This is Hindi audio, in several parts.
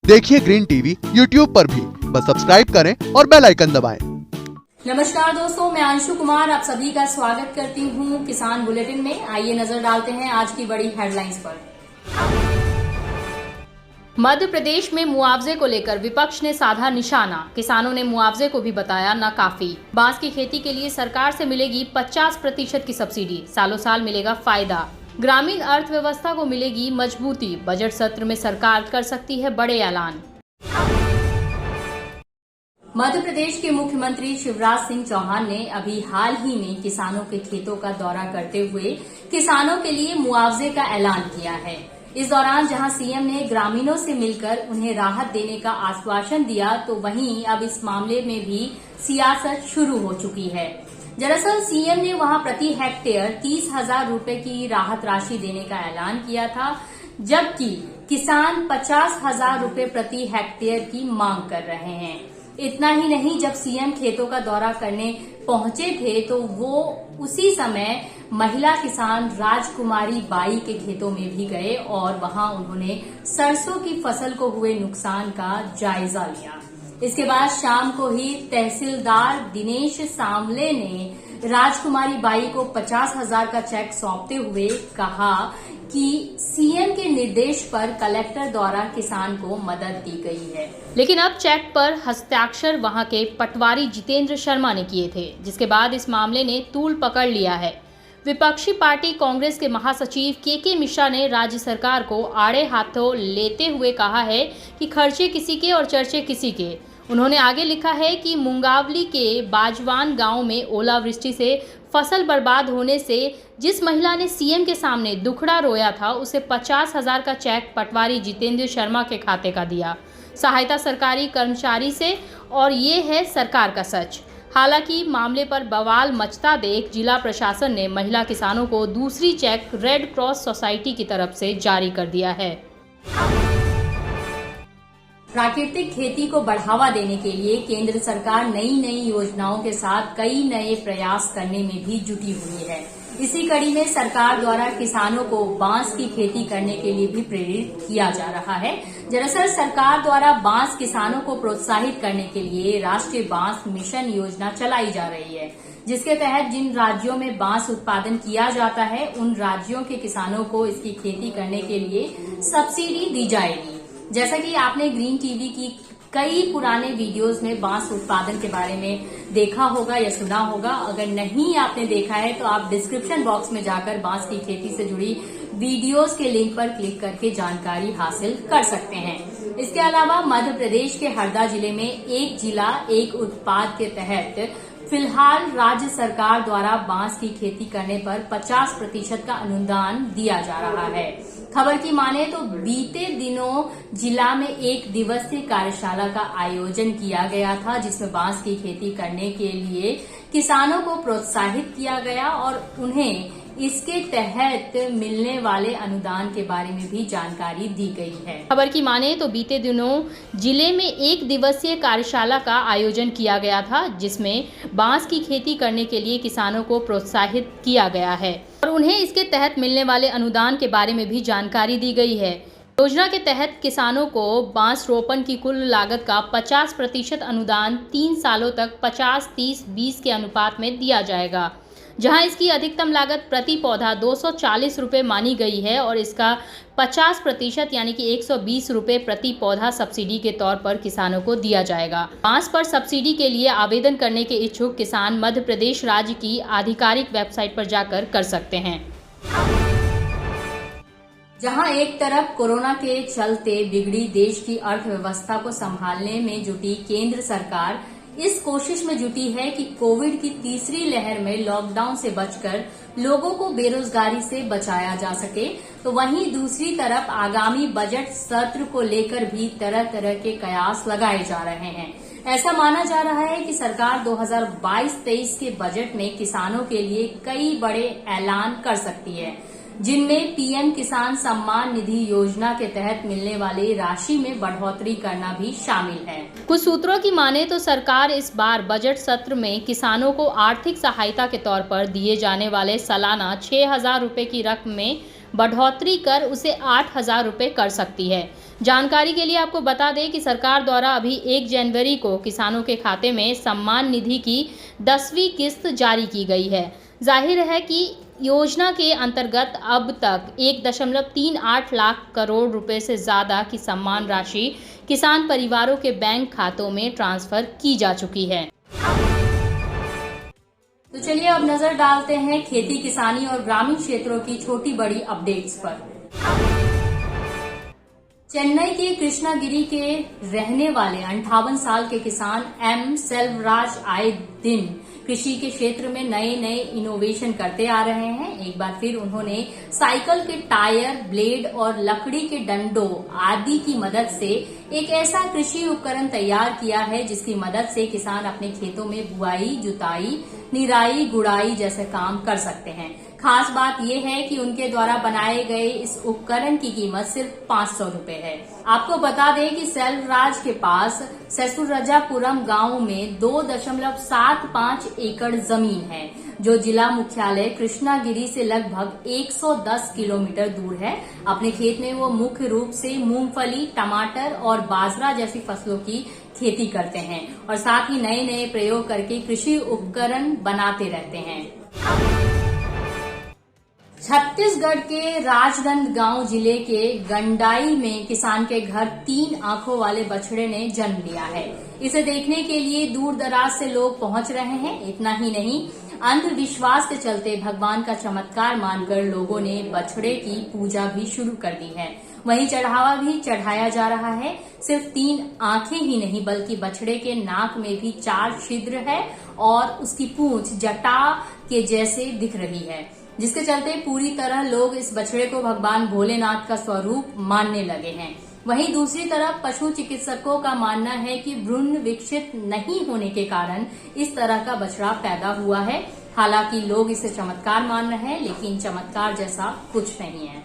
देखिए ग्रीन टीवी यूट्यूब पर भी, बस सब्सक्राइब करें और बेल आइकन दबाएं। नमस्कार दोस्तों, मैं अंशु कुमार आप सभी का स्वागत करती हूं किसान बुलेटिन में। आइए नजर डालते हैं आज की बड़ी हेडलाइंस पर। मध्य प्रदेश में मुआवजे को लेकर विपक्ष ने साधा निशाना। किसानों ने मुआवजे को भी बताया नाकाफी। बांस की खेती के लिए सरकार से मिलेगी 50% की सब्सिडी, सालों साल मिलेगा फायदा। ग्रामीण अर्थव्यवस्था को मिलेगी मजबूती। बजट सत्र में सरकार कर सकती है बड़े ऐलान। मध्य प्रदेश के मुख्यमंत्री शिवराज सिंह चौहान ने अभी हाल ही में किसानों के खेतों का दौरा करते हुए किसानों के लिए मुआवजे का ऐलान किया है। इस दौरान जहां सीएम ने ग्रामीणों से मिलकर उन्हें राहत देने का आश्वासन दिया, तो वहीं अब इस मामले में भी सियासत शुरू हो चुकी है। दरअसल सीएम ने वहां प्रति हेक्टेयर 30,000 रूपये की राहत राशि देने का ऐलान किया था, जबकि किसान 50,000 रूपये प्रति हेक्टेयर की मांग कर रहे हैं। इतना ही नहीं, जब सीएम खेतों का दौरा करने पहुंचे थे तो वो उसी समय महिला किसान राजकुमारी बाई के खेतों में भी गए और वहां उन्होंने सरसों की फसल को हुए नुकसान का जायजा लिया। इसके बाद शाम को ही तहसीलदार दिनेश सांवले ने राजकुमारी बाई को 50,000 का चेक सौंपते हुए कहा कि सीएम के निर्देश पर कलेक्टर द्वारा किसान को मदद दी गई है। लेकिन अब चेक पर हस्ताक्षर वहां के पटवारी जितेंद्र शर्मा ने किए थे, जिसके बाद इस मामले ने तूल पकड़ लिया है। विपक्षी पार्टी कांग्रेस के महासचिव के मिश्रा ने राज्य सरकार को आड़े हाथों लेते हुए कहा है कि खर्चे किसी के और चर्चे किसी के। उन्होंने आगे लिखा है कि मुंगावली के बाजवान गांव में ओलावृष्टि से फसल बर्बाद होने से जिस महिला ने सीएम के सामने दुखड़ा रोया था, उसे 50,000 का चेक पटवारी जितेंद्र शर्मा के खाते का दिया। सहायता सरकारी कर्मचारी से, और ये है सरकार का सच। हालांकि मामले पर बवाल मचता देख जिला प्रशासन ने महिला किसानों को दूसरी चेक रेड क्रॉस सोसाइटी की तरफ से जारी कर दिया है। प्राकृतिक खेती को बढ़ावा देने के लिए केंद्र सरकार नई योजनाओं के साथ कई नए प्रयास करने में भी जुटी हुई है। इसी कड़ी में सरकार द्वारा किसानों को बांस की खेती करने के लिए भी प्रेरित किया जा रहा है। दरअसल सरकार द्वारा बांस किसानों को प्रोत्साहित करने के लिए राष्ट्रीय बांस मिशन योजना चलाई जा रही है, जिसके तहत जिन राज्यों में बांस उत्पादन किया जाता है उन राज्यों के किसानों को इसकी खेती करने के लिए सब्सिडी दी जाएगी। जैसा कि आपने ग्रीन टीवी की कई पुराने वीडियोस में बांस उत्पादन के बारे में देखा होगा या सुना होगा। अगर नहीं आपने देखा है तो आप डिस्क्रिप्शन बॉक्स में जाकर बांस की खेती से जुड़ी वीडियोस के लिंक पर क्लिक करके जानकारी हासिल कर सकते हैं। इसके अलावा मध्य प्रदेश के हरदा जिले में एक जिला एक उत्पाद के तहत फिलहाल राज्य सरकार द्वारा बांस की खेती करने पर 50% का अनुदान दिया जा रहा है। खबर की माने तो बीते दिनों जिला में एक दिवसीय कार्यशाला का आयोजन किया गया था, जिसमें बांस की खेती करने के लिए किसानों को प्रोत्साहित किया गया और उन्हें इसके तहत मिलने वाले अनुदान के बारे में भी जानकारी दी गई है। खबर की माने तो बीते दिनों जिले में एक दिवसीय कार्यशाला का आयोजन किया गया था, जिसमें बांस की खेती करने के लिए किसानों को प्रोत्साहित किया गया है और उन्हें इसके तहत मिलने वाले अनुदान के बारे में भी जानकारी दी गई है। योजना के तहत किसानों को बांस रोपण की कुल लागत का 50% अनुदान 3 सालों तक 50-30-20 के अनुपात में दिया जाएगा, जहां इसकी अधिकतम लागत प्रति पौधा 240 रुपये मानी गई है और इसका 50% यानी कि 120 रुपये प्रति पौधा सब्सिडी के तौर पर किसानों को दिया जाएगा। बांस पर सब्सिडी के लिए आवेदन करने के इच्छुक किसान मध्य प्रदेश राज्य की आधिकारिक वेबसाइट पर जाकर कर सकते हैं। जहां एक तरफ कोरोना के चलते बिगड़ी देश की अर्थव्यवस्था को संभालने में जुटी केंद्र सरकार इस कोशिश में जुटी है कि कोविड की तीसरी लहर में लॉकडाउन से बचकर लोगों को बेरोजगारी से बचाया जा सके, तो वहीं दूसरी तरफ आगामी बजट सत्र को लेकर भी तरह तरह के कयास लगाए जा रहे हैं। ऐसा माना जा रहा है कि सरकार 2022-23 के बजट में किसानों के लिए कई बड़े ऐलान कर सकती है, जिनमें पीएम किसान सम्मान निधि योजना के तहत मिलने वाली राशि में बढ़ोतरी करना भी शामिल है। कुछ सूत्रों की माने तो सरकार इस बार बजट सत्र में किसानों को आर्थिक सहायता के तौर पर दिए जाने वाले सालाना 6,000 रुपये की रकम में बढ़ोतरी कर उसे 8,000 रुपये कर सकती है, जानकारी के लिए आपको बता दें कि सरकार द्वारा अभी 1 जनवरी को किसानों के खाते में सम्मान निधि की 10वीं किस्त जारी की गई है। जाहिर है कि योजना के अंतर्गत अब तक 1.38 लाख करोड़ रुपए से ज़्यादा की सम्मान राशि किसान परिवारों के बैंक खातों में ट्रांसफर की जा चुकी है। तो चलिए अब नजर डालते हैं खेती किसानी और ग्रामीण क्षेत्रों की छोटी बड़ी अपडेट्स पर। चेन्नई के कृष्णागिरी के रहने वाले 58 साल के किसान एम सेल्वराज आए दिन कृषि के क्षेत्र में नए नए इनोवेशन करते आ रहे हैं। एक बार फिर उन्होंने साइकिल के टायर, ब्लेड और लकड़ी के डंडों आदि की मदद से एक ऐसा कृषि उपकरण तैयार किया है जिसकी मदद से किसान अपने खेतों में बुआई, जुताई, निराई, गुड़ाई जैसे काम कर सकते हैं। खास बात यह है कि उनके द्वारा बनाए गए इस उपकरण की कीमत सिर्फ 500 रुपए है। आपको बता दें कि सेल्वराज के पास सेसुरजापुरम गांव में 2.75 एकड़ जमीन है, जो जिला मुख्यालय कृष्णागिरी से लगभग 110 किलोमीटर दूर है। अपने खेत में वो मुख्य रूप से मूंगफली, टमाटर और बाजरा जैसी फसलों की खेती करते हैं और साथ ही नए नए प्रयोग करके कृषि उपकरण बनाते रहते हैं। छत्तीसगढ़ के राजनांदगांव जिले के गंडाई में किसान के घर 3 आंखों वाले बछड़े ने जन्म लिया है। इसे देखने के लिए दूर दराज से लोग पहुंच रहे हैं। इतना ही नहीं, अंधविश्वास के चलते भगवान का चमत्कार मानकर लोगों ने बछड़े की पूजा भी शुरू कर दी है। वहीं चढ़ावा भी चढ़ाया जा रहा है। सिर्फ 3 आंखें ही नहीं बल्कि बछड़े के नाक में भी 4 छिद्र है और उसकी पूंछ जटा के जैसे दिख रही है, जिसके चलते पूरी तरह लोग इस बछड़े को भगवान भोलेनाथ का स्वरूप मानने लगे हैं। वहीं दूसरी तरफ पशु चिकित्सकों का मानना है कि भ्रूण विकसित नहीं होने के कारण इस तरह का बछड़ा पैदा हुआ है। हालांकि लोग इसे चमत्कार मान रहे हैं, लेकिन चमत्कार जैसा कुछ नहीं है।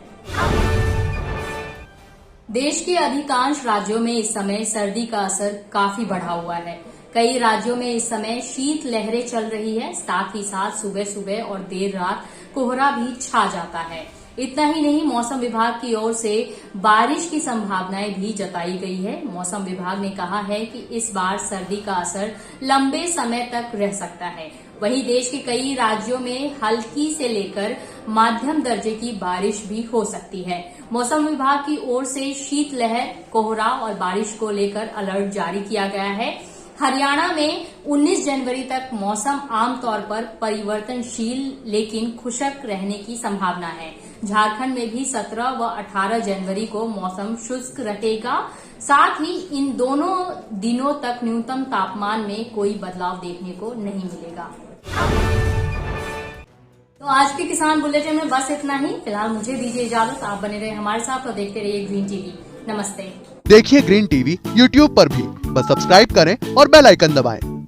देश के अधिकांश राज्यों में इस समय सर्दी का असर काफी बढ़ा हुआ है। कई राज्यों में इस समय शीत लहरें चल रही है। साथ ही साथ सुबह सुबह और देर रात कोहरा भी छा जाता है। इतना ही नहीं, मौसम विभाग की ओर से बारिश की संभावनाएं भी जताई गई है। मौसम विभाग ने कहा है कि इस बार सर्दी का असर लंबे समय तक रह सकता है। वहीं देश के कई राज्यों में हल्की से लेकर माध्यम दर्जे की बारिश भी हो सकती है। मौसम विभाग की ओर से शीतलहर, कोहरा और बारिश को लेकर अलर्ट जारी किया गया है। हरियाणा में 19 जनवरी तक मौसम आमतौर पर परिवर्तनशील लेकिन खुशक रहने की संभावना है। झारखंड में भी 17 व 18 जनवरी को मौसम शुष्क रहेगा। साथ ही इन दोनों दिनों तक न्यूनतम तापमान में कोई बदलाव देखने को नहीं मिलेगा। तो आज के किसान बुलेटिन में बस इतना ही। फिलहाल मुझे दीजिए इजाजत। आप बने रहे हमारे साथ और देखते रहिए ग्रीन टीवी। नमस्ते। देखिए ग्रीन टीवी YouTube पर भी, बस सब्सक्राइब करें और बेल आइकन दबाएं।